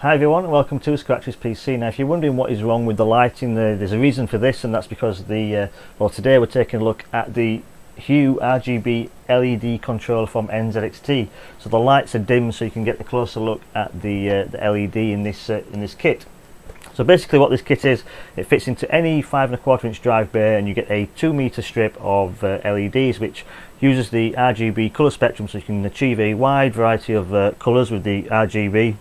Hi everyone, and welcome to Scratch's PC. Now if you're wondering what is wrong with the lighting, there's a reason for this, and that's because well, today we're taking a look at the HUE RGB LED controller from NZXT. So the lights are dim, so you can get a closer look at the LED in this kit. So basically what this kit is, it fits into any 5 1/4 inch drive bay, and you get a 2 meter strip of LEDs which uses the RGB colour spectrum, so you can achieve a wide variety of colours with the RGB.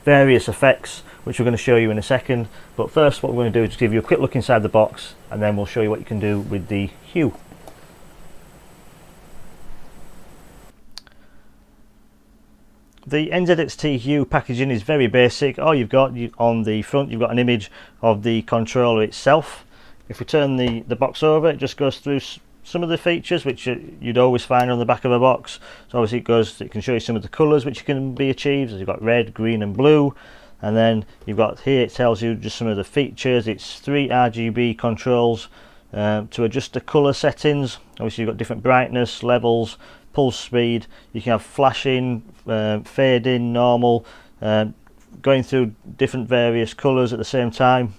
Various effects which we're going to show you in a second, but first what we're going to do is just give you a quick look inside the box, and then we'll show you what you can do with the HUE. The NZXT HUE packaging is very basic. All you've got on the front, you've got an image of the controller itself. If we turn the box over, it just goes through some of the features which you'd always find on the back of a box. So obviously it can show you some of the colours which can be achieved. So you've got red, green and blue, and then you've got here, it tells you just some of the features. It's 3 RGB controls to adjust the colour settings. Obviously you've got different brightness levels, pulse speed, you can have flashing, fade in, normal, going through different various colours at the same time,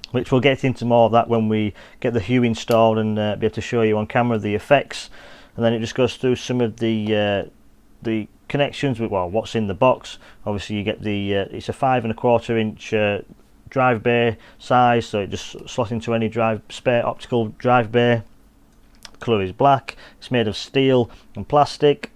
which we'll get into more of that when we get the HUE installed and be able to show you on camera the effects. And then it just goes through some of the connections with, well, what's in the box. Obviously you get the it's a 5 1/4 inch drive bay size, so it just slots into any spare optical drive bay. Colour is black, it's made of steel and plastic.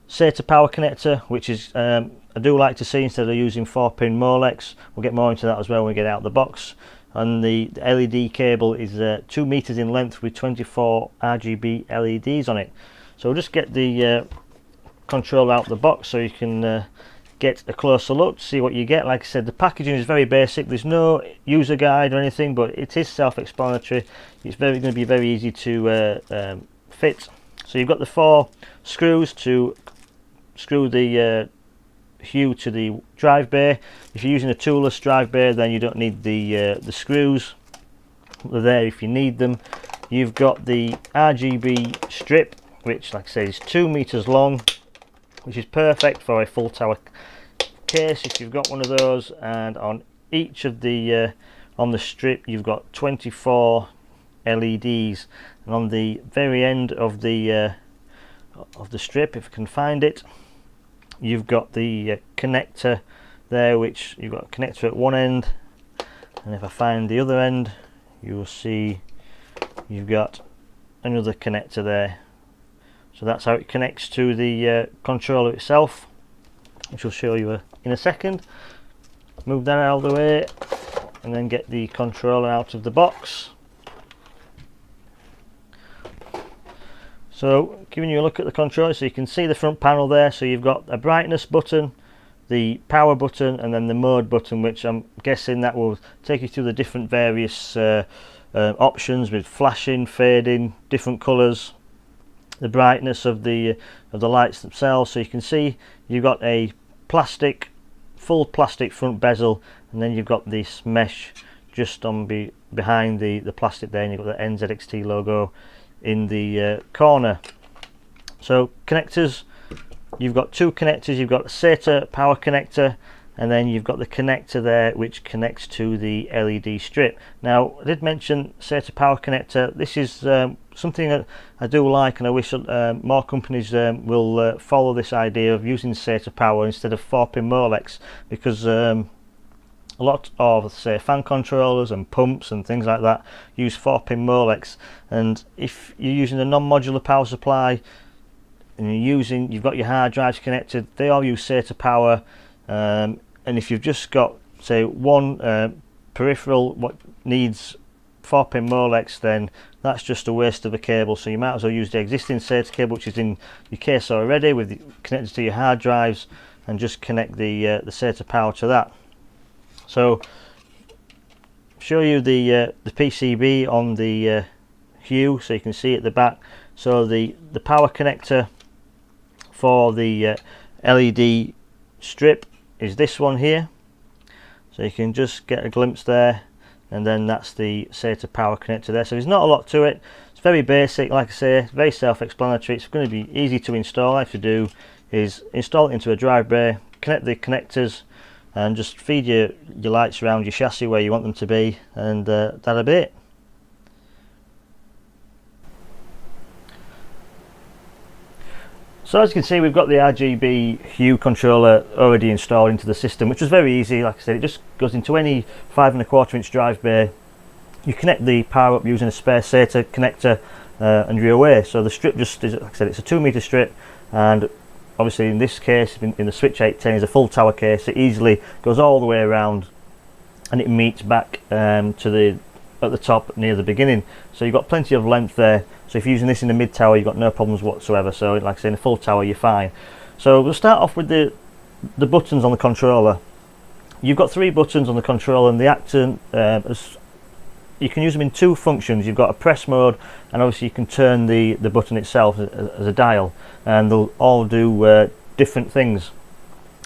SATA power connector, which is I do like to see instead of using 4-pin Molex. We'll get more into that as well when we get out of the box. And the LED cable is 2 meters in length with 24 RGB LEDs on it. So we'll just get the controller out of the box so you can get a closer look to see what you get. Like I said, the packaging is very basic. There's no user guide or anything, but it is self-explanatory. It's going to be very easy to fit. So you've got the 4 screws to screw the HUE to the drive bay. If you're using a toolless drive bay, then you don't need the screws. They're there if you need them. You've got the RGB strip, which, like I say, is 2 meters long, which is perfect for a full tower case if you've got one of those. And on each of the on the strip, you've got 24 LEDs, and on the very end of the strip, if you can find it, you've got the connector there, which you've got a connector at one end, and if I find the other end, you will see you've got another connector there. So that's how it connects to the controller itself, which we'll show you in a second. Move that out of the way and then get the controller out of the box. So giving you a look at the controller, so you can see the front panel there. So you've got a brightness button, the power button, and then the mode button, which I'm guessing that will take you through the different various options with flashing, fading, different colours, the brightness of the lights themselves. So you can see you've got a full plastic front bezel, and then you've got this mesh just on behind the plastic there, and you've got the NZXT logo in the corner. So connectors, you've got 2 connectors. You've got a SATA power connector, and then you've got the connector there which connects to the LED strip. Now I did mention SATA power connector. This is something that I do like, and I wish more companies will follow this idea of using SATA power instead of 4-pin Molex, because a lot of, say, fan controllers and pumps and things like that use 4-pin Molex, and if you're using a non-modular power supply and you've got your hard drives connected, they all use SATA power, and if you've just got, say, one peripheral what needs 4-pin Molex, then that's just a waste of a cable. So you might as well use the existing SATA cable which is in your case already connected to your hard drives, and just connect the SATA power to that. So show you the PCB on the HUE so you can see at the back. So the power connector for the LED strip is this one here, so you can just get a glimpse there, and then that's the SATA power connector there. So there's not a lot to it, it's very basic, like I say, very self-explanatory. It's going to be easy to install. All I have to do is install it into a drive bay, connect the connectors and just feed your lights around your chassis where you want them to be, and that'll be it. So as you can see, we've got the RGB Hue controller already installed into the system, which was very easy. Like I said, it just goes into any 5¼ inch drive bay. You connect the power up using a spare SATA connector, and you're away. So the strip just is, like I said, it's a 2-meter strip, and obviously in this case, in the Switch 810, is a full tower case. It easily goes all the way around, and it meets back to at the top near the beginning. So you've got plenty of length there. So if you're using this in the mid tower, you've got no problems whatsoever. So like I say, in the full tower, you're fine. So we'll start off with the buttons on the controller. You've got 3 buttons on the controller, and they act as, you can use them in 2 functions. You've got a press mode, and obviously you can turn the button itself as a dial, and they'll all do different things.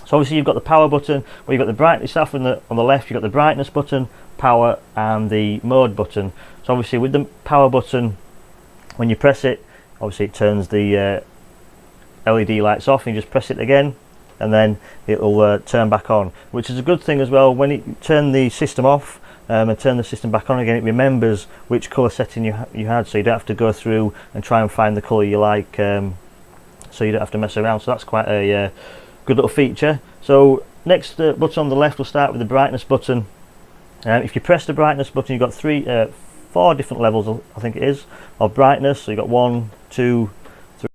So obviously you've got the power button, where you've got the brightness stuff on the left. You've got the brightness button, power, and the mode button. So obviously with the power button, when you press it, obviously it turns the LED lights off, and you just press it again, and then it'll turn back on, which is a good thing as well. When you turn the system off and turn the system back on again, it remembers which colour setting you had, so you don't have to go through and try and find the colour you like, so you don't have to mess around. So that's quite a good little feature. So next button on the left, we'll start with the brightness button. If you press the brightness button, you've got 4 different levels, I think it is, of brightness. So you've got 1, 2, 3.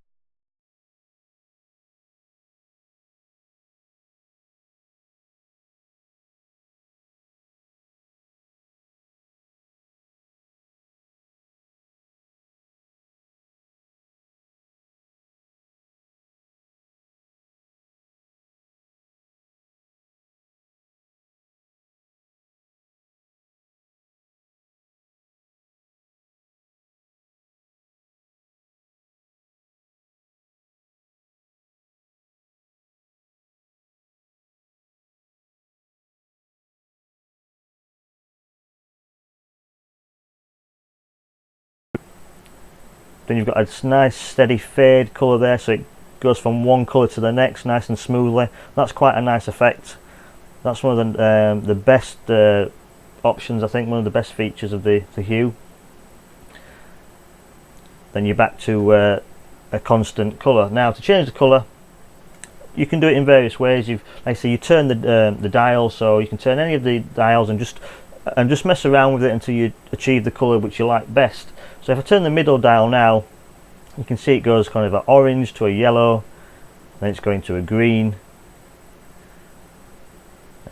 Then you've got a nice steady fade colour there, so it goes from one colour to the next nice and smoothly. That's quite a nice effect. That's one of the best options, I think, one of the best features of the Hue. Then you're back to a constant colour. Now to change the colour, you can do it in various ways. Like I say, you turn the dial, so you can turn any of the dials and just mess around with it until you achieve the colour which you like best. So if I turn the middle dial now, you can see it goes kind of an orange to a yellow, then it's going to a green.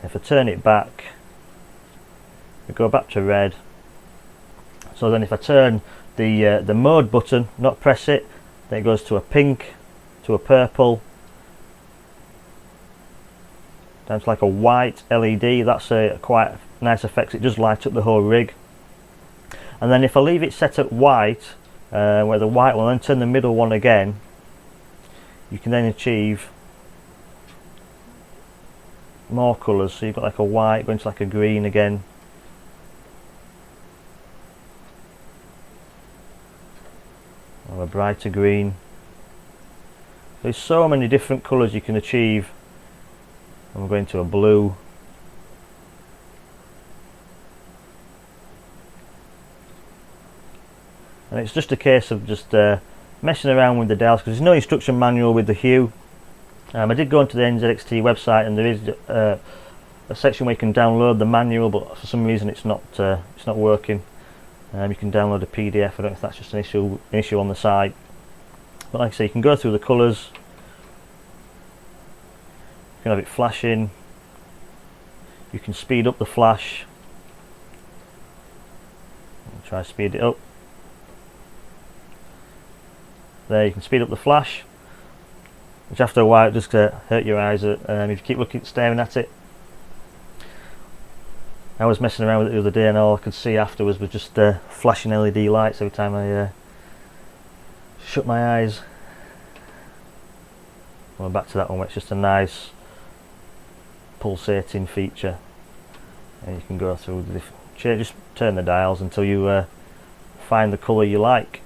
If I turn it back, we go back to red. So then if I turn the mode button, not press it, then it goes to a pink, to a purple, down to like a white LED. That's a quite nice effect. It does light up the whole rig. And then if I leave it set at white, where the white one, then turn the middle one again, you can then achieve more colours. So you've got like a white going to like a green again, or a brighter green. There's so many different colours you can achieve. And we're going to a blue. And it's just a case of just messing around with the dials, because there's no instruction manual with the Hue. I did go onto the NZXT website, and there is a section where you can download the manual, but for some reason it's not working. You can download a PDF. I don't know if that's just an issue on the site. But like I say, you can go through the colours. You can have it flashing. You can speed up the flash. I'll try to speed it up. There, you can speed up the flash, which after a while it just hurt your eyes if you keep staring at it. I was messing around with it the other day, and all I could see afterwards was just flashing LED lights every time I shut my eyes. Well, back to that one where it's just a nice pulsating feature, and you can go through the just turn the dials until you find the colour you like.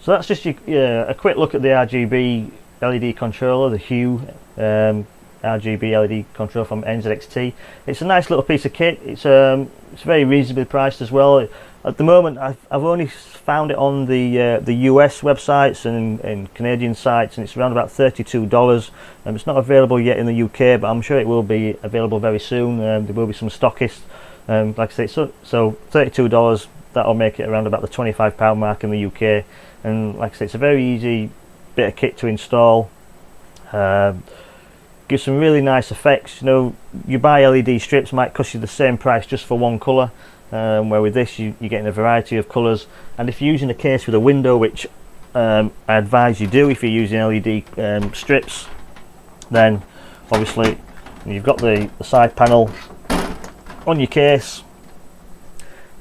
So that's just a quick look at the RGB LED controller, the Hue RGB LED controller from NZXT. It's a nice little piece of kit. It's very reasonably priced as well. At the moment, I've only found it on the US websites and Canadian sites, and it's around about $32. It's not available yet in the UK, but I'm sure it will be available very soon. There will be some stockists. Like I say, so $32. That'll make it around about the £25 mark in the UK. And like I say, it's a very easy bit of kit to install. Gives some really nice effects. You know, you buy LED strips, might cost you the same price just for one colour, where with this you're getting a variety of colours. And if you're using a case with a window, which I advise you do if you're using LED strips, then obviously you've got the side panel on your case,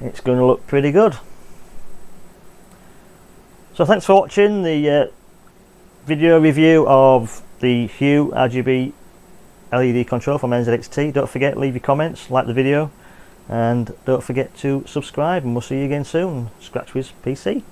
it's going to look pretty good. So thanks for watching the video review of the Hue RGB LED control from NZXT. Don't forget, leave your comments, like the video, and don't forget to subscribe, and we'll see you again soon. Scratch Wiz PC.